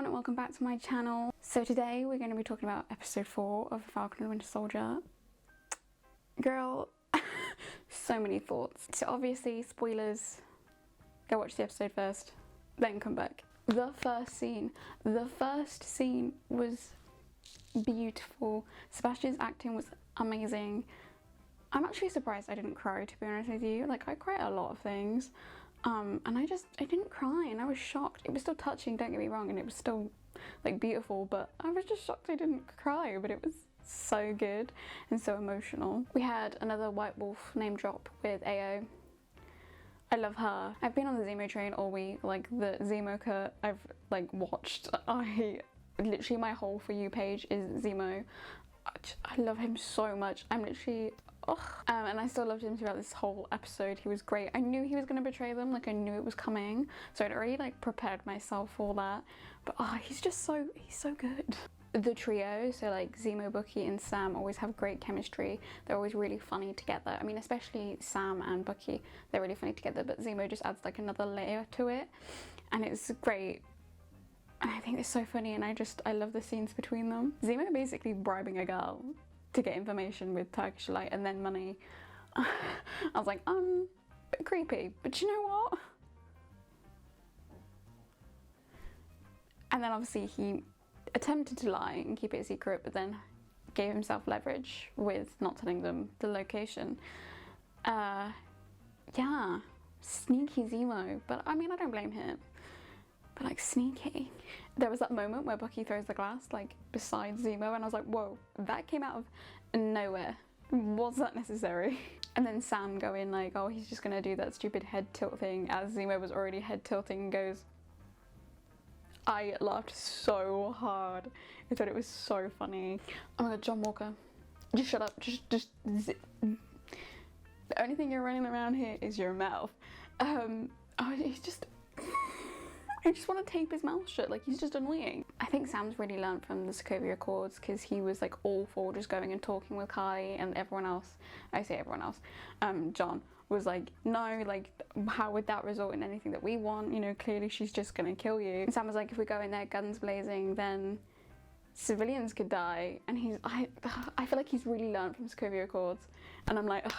everyone and welcome back to my channel. So today we're going to be talking about episode 4 of Falcon and the Winter Soldier. Girl, so many thoughts. So obviously, spoilers, go watch the episode first, then come back. The first scene was beautiful. Sebastian's acting was amazing. I'm actually surprised I didn't cry, to be honest with you. Like, I cry at a lot of things. And I didn't cry and I was shocked. It was still touching, don't get me wrong, and it was still like beautiful, but I was just shocked I didn't cry, but it was so good and so emotional. We had another White Wolf name drop with AO. I love her. I've been on the Zemo train all week, like the Zemo cut I've like watched. Literally my whole For You page is Zemo. I love him so much. I'm literally and I still loved him throughout this whole episode. He was great. I knew he was going to betray them, like I knew it was coming, so I'd already like prepared myself for that. But he's so good. The trio, so like Zemo, Bucky and Sam, always have great chemistry. They're always really funny together. I mean, especially Sam and Bucky, they're really funny together, but Zemo just adds like another layer to it, and it's great. I think it's so funny, and I love the scenes between them. Zemo basically bribing a girl to get information with Turkish Delight and then money. I was like, bit creepy, but you know what? And then obviously he attempted to lie and keep it a secret, but then gave himself leverage with not telling them the location. Yeah, sneaky Zemo, but I mean, I don't blame him. But like, sneaky. There was that moment where Bucky throws the glass like beside Zemo, and I was like, whoa, that came out of nowhere. Was that necessary? And then Sam going like, oh, he's just gonna do that stupid head tilt thing, as Zemo was already head tilting, and goes. I laughed so hard. I thought it was so funny. Oh my god, John Walker. Just shut up. Just zip. The only thing you're running around here is your mouth. He's just. I just want to tape his mouth shut, like he's just annoying. I think Sam's really learned from the Sokovia Accords, because he was like all for just going and talking with Carly, and everyone else, I say everyone else, John was like, no, like how would that result in anything that we want? You know, clearly she's just gonna kill you. And Sam was like, if we go in there guns blazing, then civilians could die. And I feel like he's really learned from Sokovia Accords, and I'm like, ugh.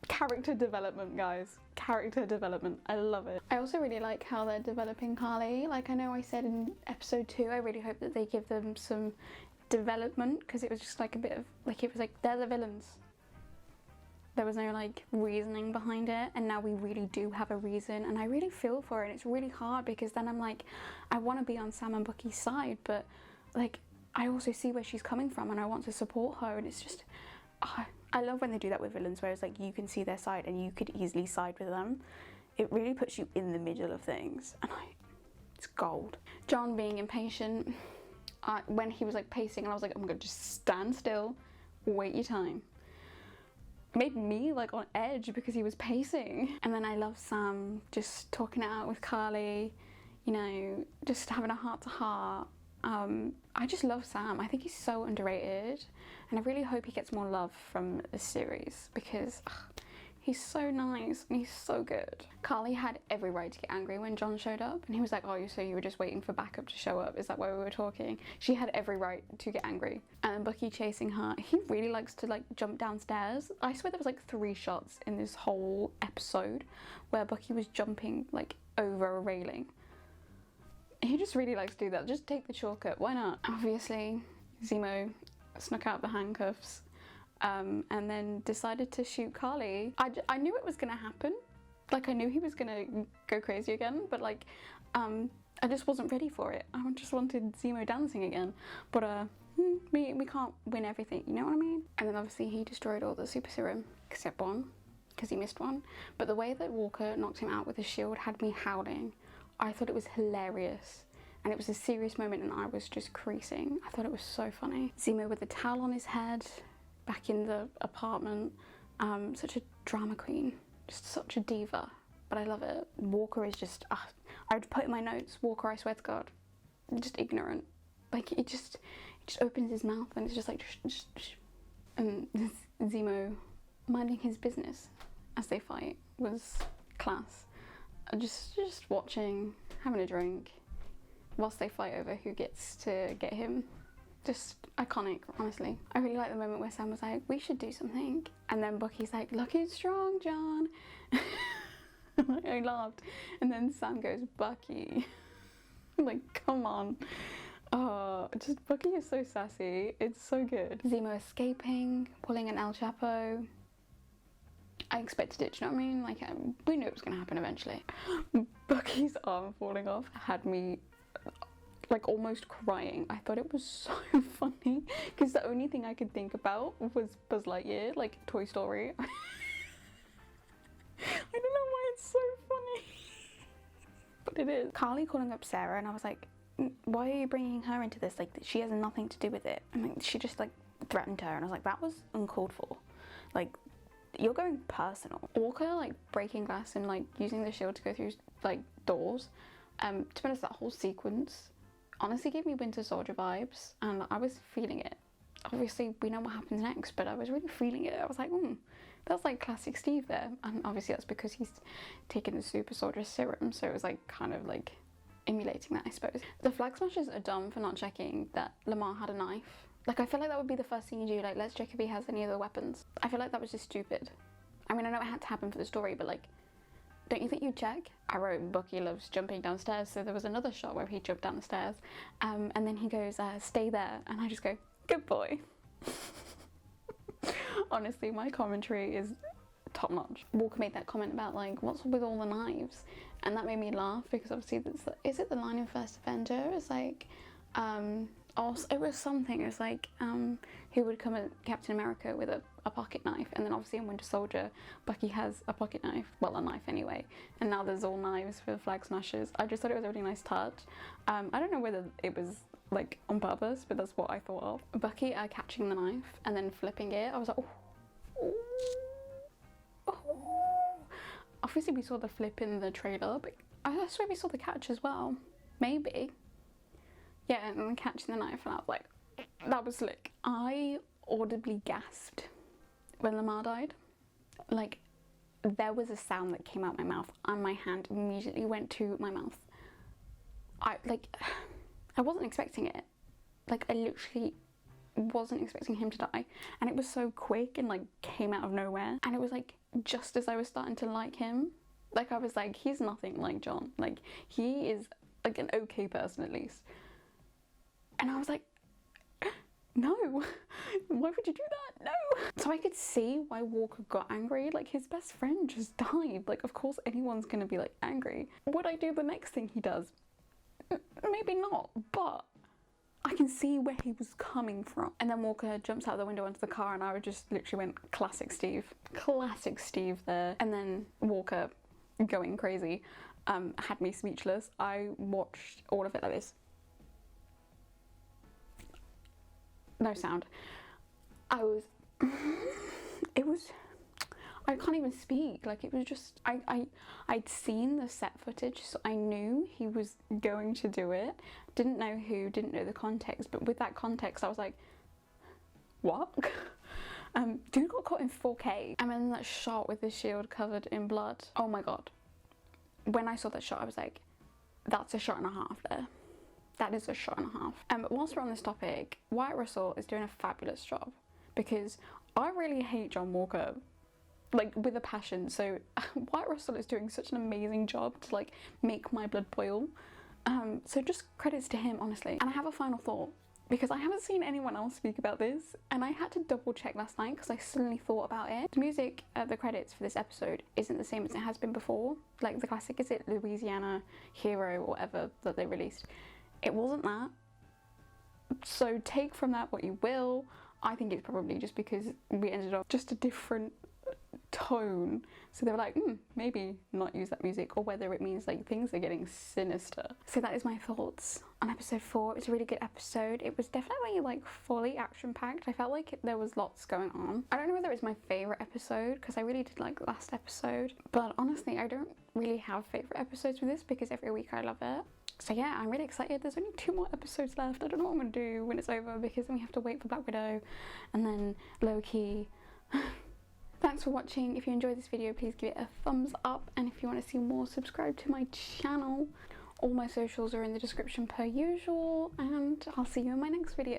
Character development, guys. Character development. I love it. I also really like how they're developing Carly. Like, I know I said in episode 2, I really hope that they give them some development, because it was just like a bit of like, it was like, they're the villains. There was no like reasoning behind it, and now we really do have a reason, and I really feel for it. It's really hard, because then I'm like, I want to be on Sam and Bucky's side, but like I also see where she's coming from and I want to support her, and it's just I love when they do that with villains, where it's like you can see their side and you could easily side with them. It really puts you in the middle of things, and it's gold. John being impatient, when he was like pacing, and I was like, oh my god, just stand still, wait your time. It made me like on edge because he was pacing. And then I love Sam just talking it out with Carly, you know, just having a heart to heart. I just love Sam. I think he's so underrated, and I really hope he gets more love from this series, because he's so nice and he's so good. Carly had every right to get angry when John showed up, and he was like, oh, so you were just waiting for backup to show up? Is that why we were talking? She had every right to get angry. And Bucky chasing her, he really likes to like jump downstairs. I swear there was like 3 shots in this whole episode where Bucky was jumping like over a railing. He just really likes to do that. Just take the shortcut, why not? Obviously, Zemo snuck out the handcuffs and then decided to shoot Carly. I knew it was gonna happen. Like, I knew he was gonna go crazy again, but like, I just wasn't ready for it. I just wanted Zemo dancing again. But we can't win everything, you know what I mean? And then obviously he destroyed all the super serum, except one, because he missed one. But the way that Walker knocked him out with his shield had me howling. I thought it was hilarious, and it was a serious moment, and I was just creasing. I thought it was so funny. Zemo with the towel on his head, back in the apartment. Such a drama queen, just such a diva, but I love it. Walker is just, I would put in my notes, Walker, I swear to God, just ignorant. Like, it just opens his mouth and it's just like, and Zemo minding his business as they fight was class. Just watching, having a drink, whilst they fight over who gets to get him. Just iconic, honestly. I really like the moment where Sam was like, we should do something. And then Bucky's like, look, it's strong, John. I laughed. And then Sam goes, Bucky. I'm like, come on. Oh, just Bucky is so sassy. It's so good. Zemo escaping, pulling an El Chapo. I expected it, do you know what I mean? Like, we knew it was going to happen eventually. Bucky's arm falling off had me like almost crying. I thought it was so funny because the only thing I could think about was Buzz Lightyear, like Toy Story. I don't know why it's so funny, but it is. Carly calling up Sarah, and I was like, why are you bringing her into this? Like, she has nothing to do with it. I mean, she just like threatened her, and I was like, that was uncalled for. Like, you're going personal. Walker like breaking glass and like using the shield to go through like doors. To be honest, that whole sequence honestly gave me Winter Soldier vibes, and I was feeling it. Obviously, we know what happens next, but I was really feeling it. I was like, that's like classic Steve there. And obviously that's because he's taken the Super Soldier serum, so it was like kind of like emulating that, I suppose. The Flag Smashers are dumb for not checking that Lamar had a knife. Like, I feel like that would be the first thing you do, like, let's check if he has any other weapons. I feel like that was just stupid. I mean, I know it had to happen for the story, but like, don't you think you'd check? I wrote Bucky loves jumping downstairs, so there was another shot where he jumped down the stairs, and then he goes, stay there, and I just go, good boy. Honestly, my commentary is top notch. Walker made that comment about like, what's with all the knives? And that made me laugh because obviously, is it the line in First Avenger? It's like, or it was something, it was like, who would come at Captain America with a pocket knife, and then obviously in Winter Soldier, Bucky has a pocket knife, well, a knife anyway, and now there's all knives for the Flag Smashers. I just thought it was a really nice touch. I don't know whether it was like on purpose, but that's what I thought of. Bucky catching the knife and then flipping it, I was like, oh. Obviously we saw the flip in the trailer, but I swear we saw the catch as well, maybe. Yeah, and then catching the knife, and I was like, that was slick. I audibly gasped when Lamar died. Like, there was a sound that came out my mouth, and my hand immediately went to my mouth. I wasn't expecting it. Like, I literally wasn't expecting him to die, and it was so quick and like came out of nowhere, and it was like just as I was starting to like him. Like, I was like, he's nothing like John. Like, he is like an okay person at least. And I was like, no, why would you do that? No. So I could see why Walker got angry. Like, his best friend just died. Like, of course anyone's gonna be like angry. Would I do the next thing he does? Maybe not, but I can see where he was coming from. And then Walker jumps out the window onto the car, and I just literally went, classic Steve. Classic Steve there. And then Walker going crazy had me speechless. I watched all of it like this. No sound. I can't even speak. Like, it was just, I'd seen the set footage, so I knew he was going to do it. Didn't know who, didn't know the context, but with that context, I was like, what? Dude got caught in 4K. And then that shot with the shield covered in blood. Oh my God. When I saw that shot, I was like, that's a shot and a half there. That is a shot and a half. But whilst we're on this topic, Wyatt Russell is doing a fabulous job, because I really hate John Walker, like, with a passion. So Wyatt Russell is doing such an amazing job to like make my blood boil. So just credits to him, honestly. And I have a final thought, because I haven't seen anyone else speak about this, and I had to double check last night because I suddenly thought about it. The music, the credits for this episode isn't the same as it has been before. Like, the classic, is it Louisiana Hero or whatever that they released? It wasn't that. So take from that what you will. I think it's probably just because we ended up just a different tone. So they were like, maybe not use that music, or whether it means like things are getting sinister. So that is my thoughts on episode 4. It was a really good episode. It was definitely like fully action-packed. I felt like there was lots going on. I don't know whether it's my favourite episode, because I really did like last episode. But honestly, I don't really have favourite episodes with this, because every week I love it. So yeah, I'm really excited. There's only 2 more episodes left. I don't know what I'm going to do when it's over, because then we have to wait for Black Widow and then Loki. Thanks for watching. If you enjoyed this video, please give it a thumbs up, and if you want to see more, subscribe to my channel. All my socials are in the description per usual, and I'll see you in my next video.